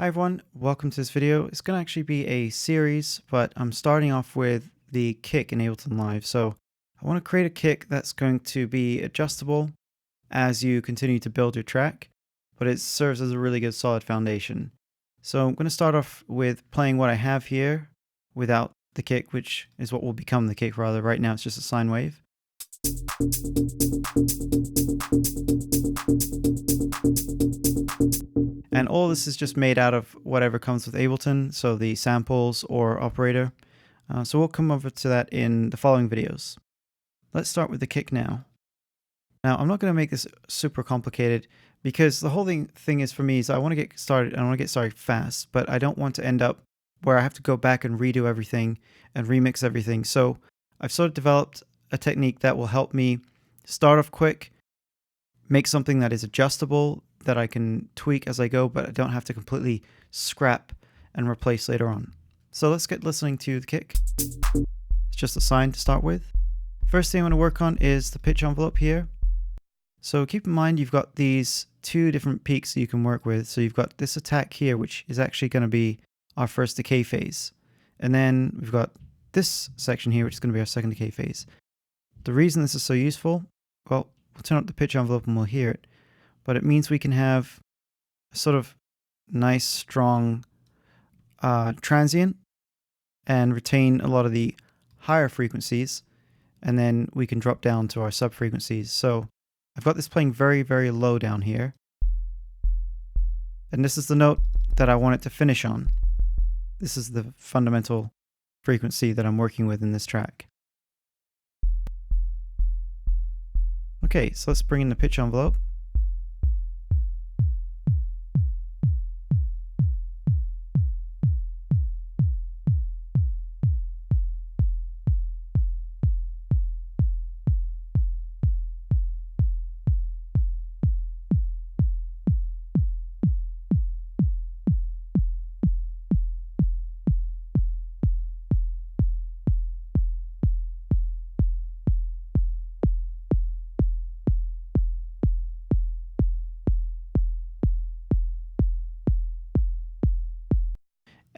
Hi everyone, welcome to this video. It's going to actually be a series, but I'm starting off with the kick in Ableton Live. So I want to create a kick that's going to be adjustable as you continue to build your track, but it serves as a really good solid foundation. So I'm going to start off with playing what I have here without the kick, which is what will become the kick rather. Right now it's just a sine wave. And all this is just made out of whatever comes with Ableton, so the samples or operator. So we'll come over to that in the following videos. Let's start with the kick now. Now I'm not going to make this super complicated because the whole thing is for me is I want to get started fast, but I don't want to end up where I have to go back and redo everything and remix everything. So I've sort of developed a technique that will help me start off quick, make something that is adjustable, that I can tweak as I go, but I don't have to completely scrap and replace later on. So let's get listening to the kick. It's just a sine to start with. First thing I want to work on is the pitch envelope here. So keep in mind you've got these two different peaks that you can work with. So you've got this attack here, which is actually going to be our first decay phase. And then we've got this section here, which is going to be our second decay phase. The reason this is so useful, well, we'll turn up the pitch envelope and we'll hear it. But it means we can have a sort of nice, strong transient and retain a lot of the higher frequencies, and then we can drop down to our sub frequencies. So I've got this playing very, very low down here, and this is the note that I want it to finish on. This is the fundamental frequency that I'm working with in this track. Okay, so let's bring in the pitch envelope.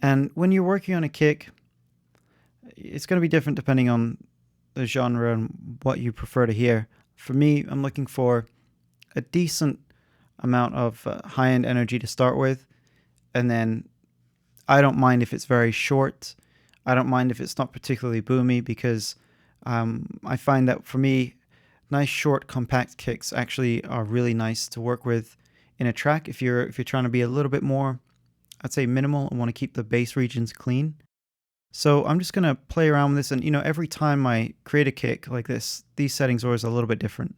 And when you're working on a kick, it's going to be different depending on the genre and what you prefer to hear. For me, I'm looking for a decent amount of high-end energy to start with, and then I don't mind if it's very short. I don't mind if it's not particularly boomy, because I find that for me, nice short compact kicks actually are really nice to work with in a track if you're trying to be a little bit more, I'd say, minimal and want to keep the bass regions clean. So I'm just going to play around with this, and every time I create a kick like this, these settings are always a little bit different.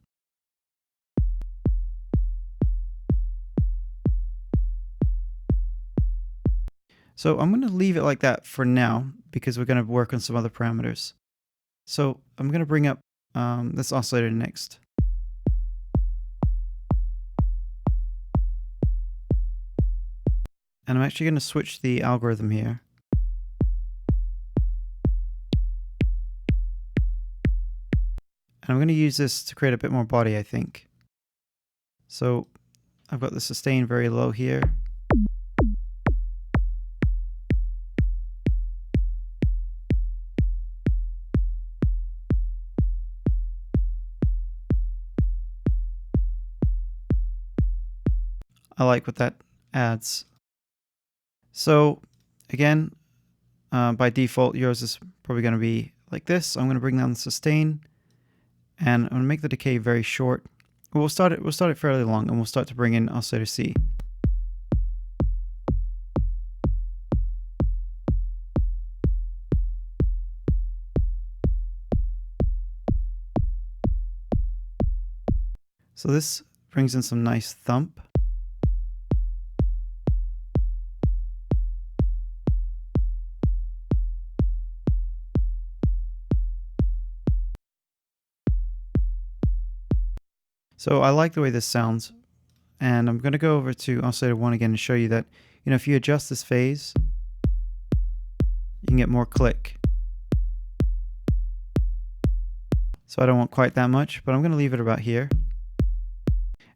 So I'm going to leave it like that for now because we're going to work on some other parameters. So I'm going to bring up this oscillator next. And I'm actually going to switch the algorithm here. And I'm going to use this to create a bit more body, I think. So I've got the sustain very low here. I like what that adds. So again, by default, yours is probably going to be like this. So I'm going to bring down the sustain, and I'm going to make the decay very short. We'll start it fairly long, and we'll start to bring in oscillator C. So this brings in some nice thump. So I like the way this sounds, and I'm going to go over to Oscillator 1 again and show you that, if you adjust this phase, you can get more click. So I don't want quite that much, but I'm going to leave it about here.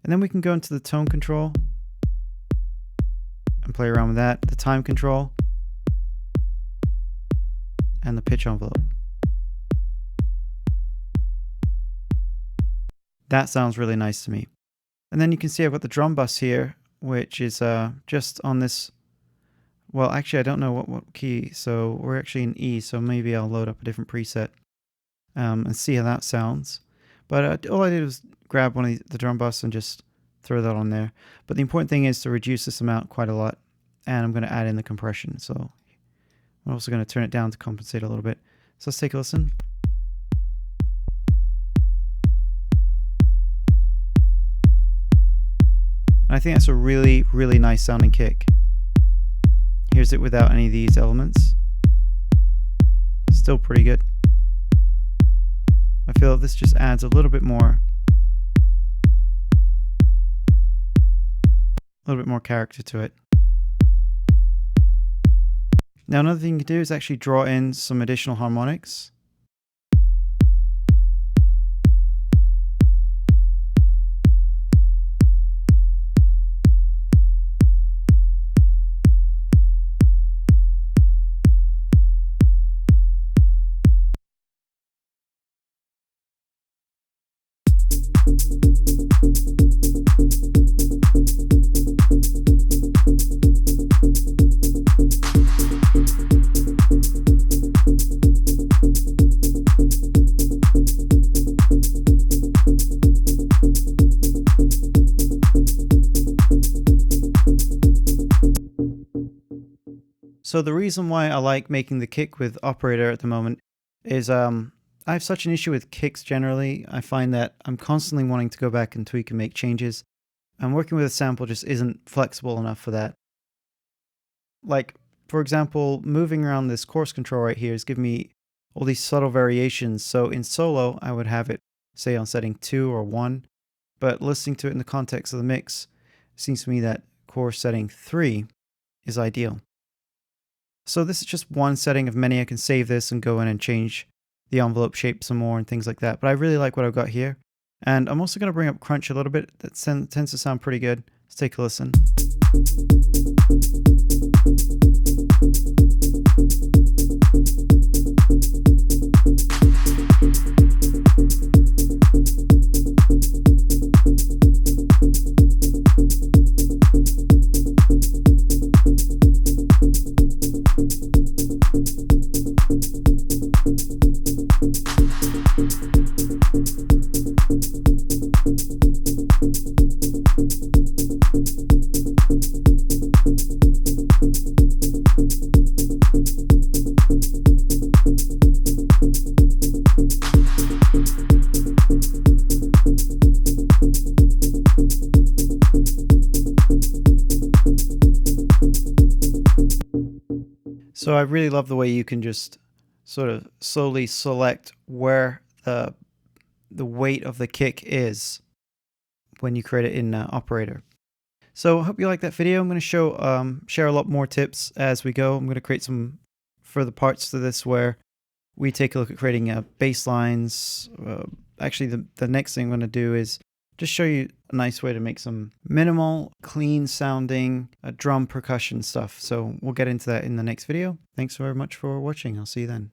And then we can go into the tone control, and play around with that. The time control and the pitch envelope. That sounds really nice to me. And then you can see I've got the drum bus here, which is just on this. Well, actually, I don't know what key. So we're actually in E, so maybe I'll load up a different preset and see how that sounds. But all I did was grab one of the drum bus and just throw that on there. But the important thing is to reduce this amount quite a lot. And I'm going to add in the compression. So I'm also going to turn it down to compensate a little bit. So let's take a listen. And I think that's a really, really nice sounding kick. Here's it without any of these elements. Still pretty good. I feel this just adds a little bit more character to it. Now another thing you can do is actually draw in some additional harmonics. So the reason why I like making the kick with operator at the moment is I have such an issue with kicks generally. I find that I'm constantly wanting to go back and tweak and make changes. And working with a sample just isn't flexible enough for that. Like, for example, moving around this course control right here is giving me all these subtle variations. So in solo, I would have it, say, on setting 2 or 1. But listening to it in the context of the mix, it seems to me that course setting 3 is ideal. So this is just one setting of many. I can save this and go in and change the envelope shape some more and things like that. But I really like what I've got here. And I'm also going to bring up crunch a little bit. That tends to sound pretty good. Let's take a listen. So I really love the way you can just sort of slowly select where the weight of the kick is when you create it in Operator. So I hope you like that video. I'm going to share a lot more tips as we go. I'm going to create some further parts to this where we take a look at creating bass lines. Actually, the next thing I'm going to do is just show you a nice way to make some minimal, clean sounding drum percussion stuff. So we'll get into that in the next video. Thanks very much for watching. I'll see you then.